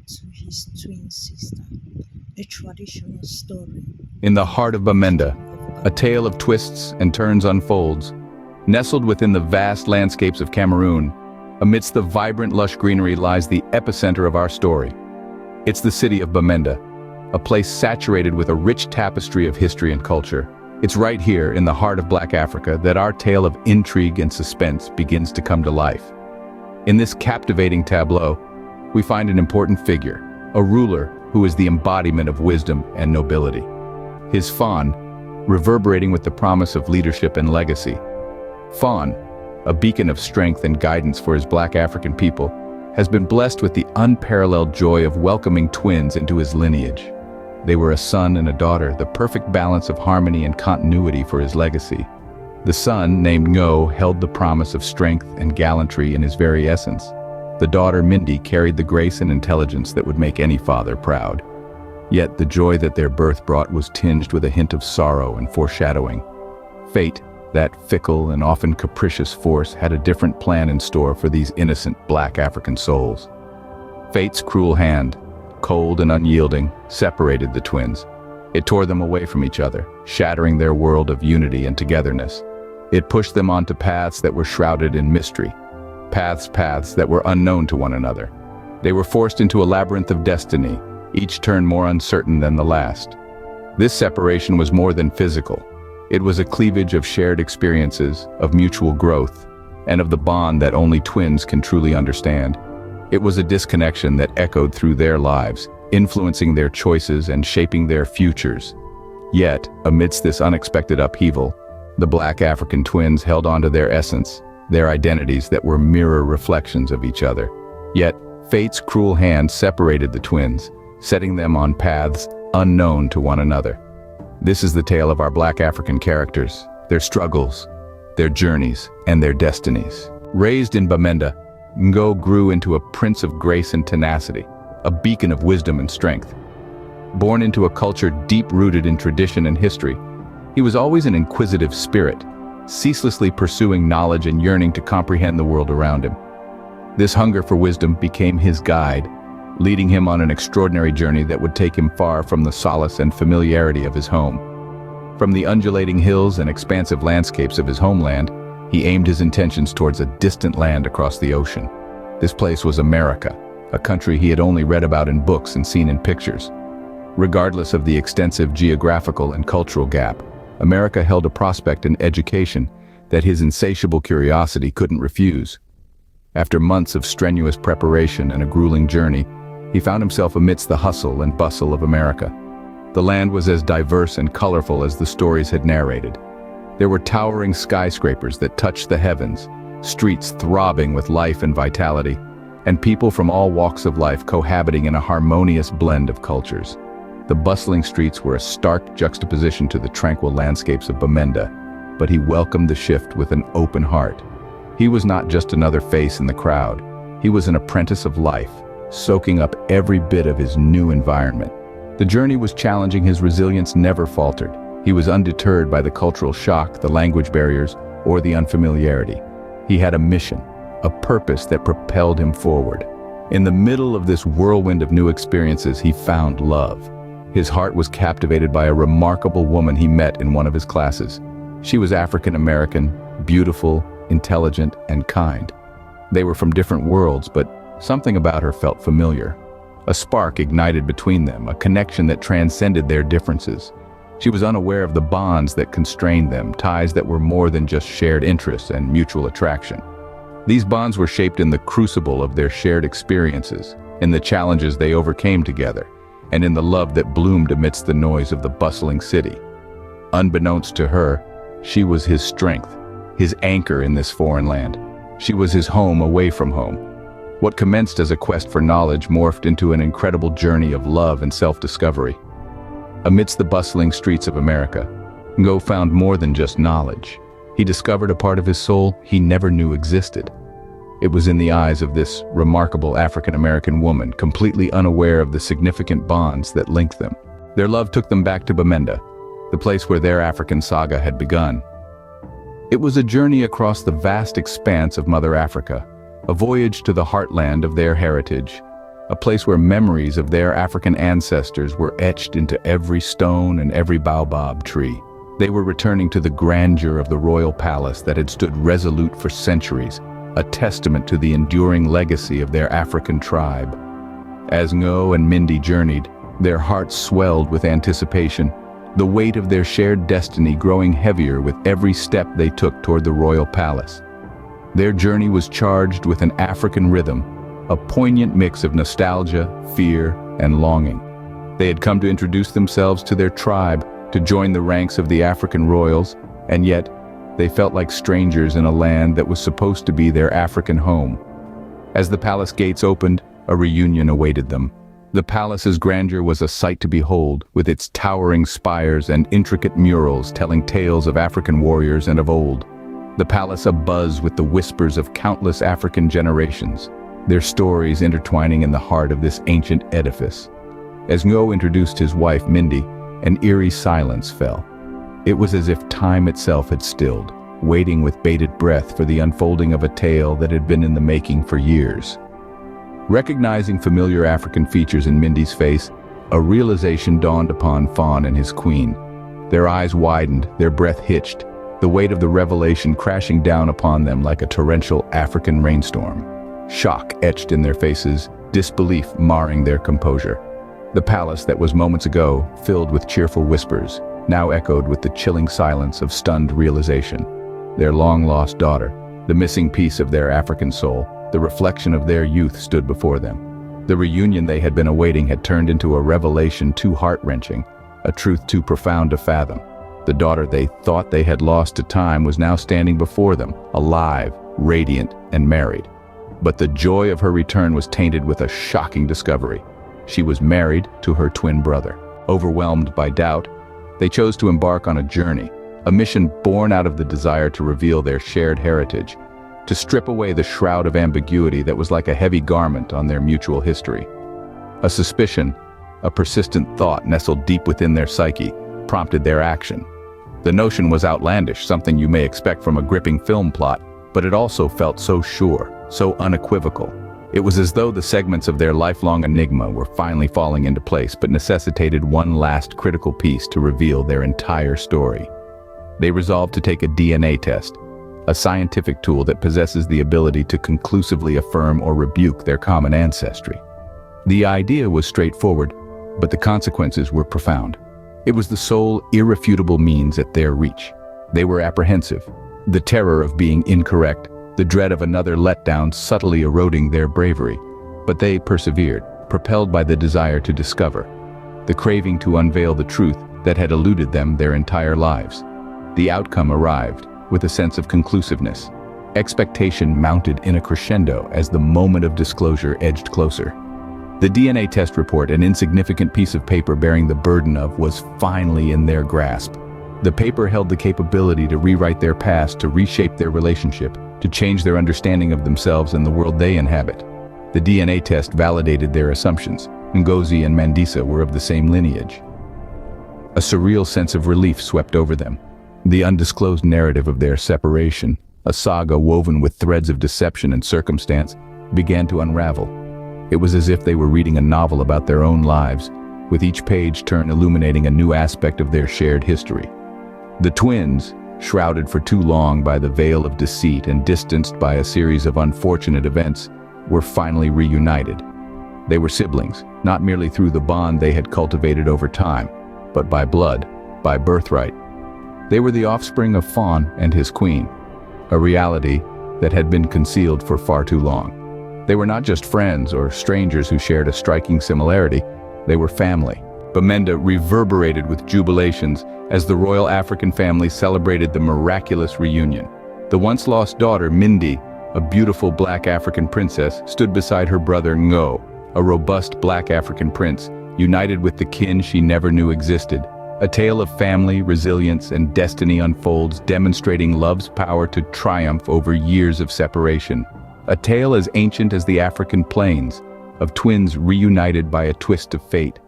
to his twin sister, a traditional story. In the heart of Benda, a tale of twists and turns unfolds. Nestled within the vast landscapes of Cameroon, amidst the vibrant lush greenery lies the epicenter of our story. It's the city of Bamenda, a place saturated with a rich tapestry of history and culture. It's right here in the heart of Black Africa that our tale of intrigue and suspense begins to come to life. In this captivating tableau, we find an important figure, a ruler who is the embodiment of wisdom and nobility. His faun, reverberating with the promise of leadership and legacy. Faun, a beacon of strength and guidance for his Black African people, has been blessed with the unparalleled joy of welcoming twins into his lineage. They were a son and a daughter, the perfect balance of harmony and continuity for his legacy. The son, named Ngo, held the promise of strength and gallantry in his very essence. The daughter, Mindy, carried the grace and intelligence that would make any father proud. Yet the joy that their birth brought was tinged with a hint of sorrow and foreshadowing. Fate, that fickle and often capricious force, had a different plan in store for these innocent Black African souls. Fate's cruel hand, cold and unyielding, separated the twins. It tore them away from each other, shattering their world of unity and togetherness. It pushed them onto paths that were shrouded in mystery, paths that were unknown to one another. They were forced into a labyrinth of destiny, each turn more uncertain than the last. This separation was more than physical. It was a cleavage of shared experiences, of mutual growth, and of the bond that only twins can truly understand. It was a disconnection that echoed through their lives, influencing their choices and shaping their futures. Yet, amidst this unexpected upheaval, the Black African twins held on to their essence, their identities that were mirror reflections of each other. Yet, fate's cruel hand separated the twins, setting them on paths unknown to one another. This is the tale of our Black African characters, their struggles, their journeys, and their destinies. Raised in Bamenda, Ngo grew into a prince of grace and tenacity, a beacon of wisdom and strength. Born into a culture deep-rooted in tradition and history, he was always an inquisitive spirit, ceaselessly pursuing knowledge and yearning to comprehend the world around him. This hunger for wisdom became his guide, leading him on an extraordinary journey that would take him far from the solace and familiarity of his home. From the undulating hills and expansive landscapes of his homeland, he aimed his intentions towards a distant land across the ocean. This place was America, a country he had only read about in books and seen in pictures. Regardless of the extensive geographical and cultural gap, America held a prospect in education that his insatiable curiosity couldn't refuse. After months of strenuous preparation and a grueling journey, he found himself amidst the hustle and bustle of America. The land was as diverse and colorful as the stories had narrated. There were towering skyscrapers that touched the heavens, streets throbbing with life and vitality, and people from all walks of life cohabiting in a harmonious blend of cultures. The bustling streets were a stark juxtaposition to the tranquil landscapes of Bamenda, but he welcomed the shift with an open heart. He was not just another face in the crowd. He was an apprentice of life, soaking up every bit of his new environment. The journey was challenging. His resilience never faltered. He was undeterred by the cultural shock, the language barriers, or the unfamiliarity. He had a mission, a purpose that propelled him forward. In the middle of this whirlwind of new experiences, he found love. His heart was captivated by a remarkable woman he met in one of his classes. She was African American, beautiful, intelligent, and kind. They were from different worlds, but something about her felt familiar. A spark ignited between them, a connection that transcended their differences. She was unaware of the bonds that constrained them, ties that were more than just shared interests and mutual attraction. These bonds were shaped in the crucible of their shared experiences, in the challenges they overcame together, and in the love that bloomed amidst the noise of the bustling city. Unbeknownst to her, she was his strength, his anchor in this foreign land. She was his home away from home. What commenced as a quest for knowledge morphed into an incredible journey of love and self-discovery. Amidst the bustling streets of America, Ngo found more than just knowledge. He discovered a part of his soul he never knew existed. It was in the eyes of this remarkable African-American woman, completely unaware of the significant bonds that linked them. Their love took them back to Bamenda, the place where their African saga had begun. It was a journey across the vast expanse of Mother Africa, a voyage to the heartland of their heritage. a place where memories of their African ancestors were etched into every stone and every baobab tree. They were returning to the grandeur of the royal palace that had stood resolute for centuries, a testament to the enduring legacy of their African tribe. As Ngo and Mindy journeyed, their hearts swelled with anticipation, the weight of their shared destiny growing heavier with every step they took toward the royal palace. Their journey was charged with an African rhythm, a poignant mix of nostalgia, fear, and longing. They had come to introduce themselves to their tribe, to join the ranks of the African royals, and yet they felt like strangers in a land that was supposed to be their African home. As the palace gates opened, a reunion awaited them. The palace's grandeur was a sight to behold, with its towering spires and intricate murals telling tales of African warriors and of old. The palace abuzz with the whispers of countless African generations, their stories intertwining in the heart of this ancient edifice. As Ngo introduced his wife, Mindy, an eerie silence fell. It was as if time itself had stilled, waiting with bated breath for the unfolding of a tale that had been in the making for years. Recognizing familiar African features in Mindy's face, a realization dawned upon Fawn and his queen. Their eyes widened, their breath hitched, the weight of the revelation crashing down upon them like a torrential African rainstorm. Shock etched in their faces, disbelief marring their composure. The palace that was moments ago filled with cheerful whispers, now echoed with the chilling silence of stunned realization. Their long-lost daughter, the missing piece of their African soul, the reflection of their youth stood before them. The reunion they had been awaiting had turned into a revelation too heart-wrenching, a truth too profound to fathom. The daughter they thought they had lost to time was now standing before them, alive, radiant, and married. But the joy of her return was tainted with a shocking discovery. She was married to her twin brother. Overwhelmed by doubt, they chose to embark on a journey, a mission born out of the desire to reveal their shared heritage, to strip away the shroud of ambiguity that was like a heavy garment on their mutual history. A suspicion, a persistent thought nestled deep within their psyche, prompted their action. The notion was outlandish, something you may expect from a gripping film plot, but it also felt so sure, so unequivocal. It was as though the segments of their lifelong enigma were finally falling into place, but necessitated one last critical piece to reveal their entire story. They resolved to take a DNA test, a scientific tool that possesses the ability to conclusively affirm or rebuke their common ancestry. The idea was straightforward, but the consequences were profound. It was the sole irrefutable means at their reach. They were apprehensive, the terror of being incorrect, the dread of another letdown subtly eroding their bravery. But they persevered, propelled by the desire to discover, the craving to unveil the truth that had eluded them their entire lives. The outcome arrived, with a sense of conclusiveness. Expectation mounted in a crescendo as the moment of disclosure edged closer. The DNA test report, an insignificant piece of paper bearing the burden of, was finally in their grasp. The paper held the capability to rewrite their past, to reshape their relationship, to change their understanding of themselves and the world they inhabit. The DNA test validated their assumptions. Ngozi and Mandisa were of the same lineage. A surreal sense of relief swept over them. The undisclosed narrative of their separation, a saga woven with threads of deception and circumstance, began to unravel. It was as if they were reading a novel about their own lives, with each page turn illuminating a new aspect of their shared history. The twins, shrouded for too long by the veil of deceit and distanced by a series of unfortunate events, were finally reunited. They were siblings, not merely through the bond they had cultivated over time, but by blood, by birthright. They were the offspring of Fawn and his queen, a reality that had been concealed for far too long. They were not just friends or strangers who shared a striking similarity, they were family. Benda reverberated with jubilations as the royal African family celebrated the miraculous reunion. The once-lost daughter, Mindy, a beautiful black African princess, stood beside her brother Ngo, a robust black African prince, united with the kin she never knew existed. A tale of family, resilience, and destiny unfolds, demonstrating love's power to triumph over years of separation. A tale as ancient as the African plains, of twins reunited by a twist of fate.